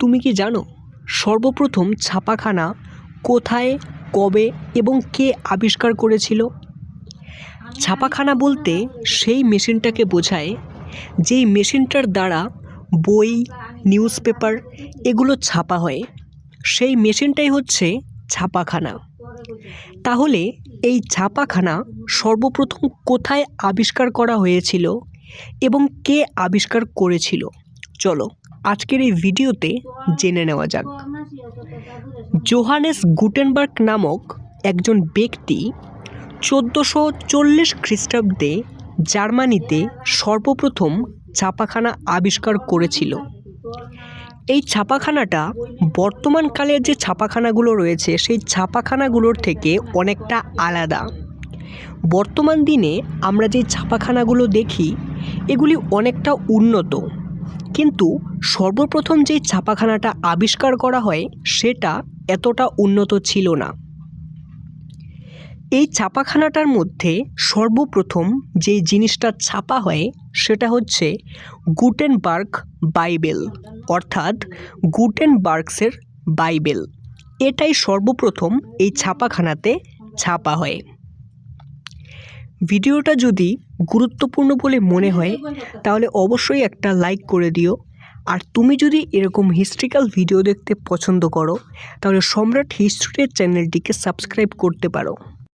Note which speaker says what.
Speaker 1: তুমি কি জানো সর্বপ্রথম ছাপাখানা কোথায়, কবে এবং কে আবিষ্কার করেছিল? ছাপাখানা বলতে সেই মেশিনটাকে বোঝায় যেই মেশিনটার দ্বারা বই, নিউজ পেপার এগুলো ছাপা হয়, সেই মেশিনটাই হচ্ছে ছাপাখানা। তাহলে এই ছাপাখানা সর্বপ্রথম কোথায় আবিষ্কার করা হয়েছিল এবং কে আবিষ্কার করেছিল, চলো আজকের এই ভিডিওতে জেনে নেওয়া যাক। জোহানেস গুটেনবার্গ নামক একজন ব্যক্তি 1440 খ্রিস্টাব্দে জার্মানিতে সর্বপ্রথম ছাপাখানা আবিষ্কার করেছিল। এই ছাপাখানাটা বর্তমানকালের যে ছাপাখানাগুলো রয়েছে সেই ছাপাখানাগুলোর থেকে অনেকটা আলাদা। বর্তমান দিনে আমরা যে ছাপাখানাগুলো দেখি এগুলি অনেকটা উন্নত, কিন্তু সর্বপ্রথম যে ছাপাখানাটা আবিষ্কার করা হয় সেটা এতটা উন্নত ছিল না। এই ছাপাখানাটার মধ্যে সর্বপ্রথম যে জিনিসটা ছাপা হয় সেটা হচ্ছে গুটেনবার্গ বাইবেল, অর্থাৎ গুটেনবার্গসের বাইবেল। এটাই সর্বপ্রথম এই ছাপাখানাতে ছাপা হয়। ভিডিওটা যদি গুরুত্বপূর্ণ বলে মনে হয় তাহলে অবশ্যই একটা লাইক করে দিও। আর তুমি যদি এরকম হিস্ট্রিক্যাল ভিডিও দেখতে পছন্দ করো তাহলে সম্রাট হিস্ট্রি চ্যানেলটিকে সাবস্ক্রাইব করতে পারো।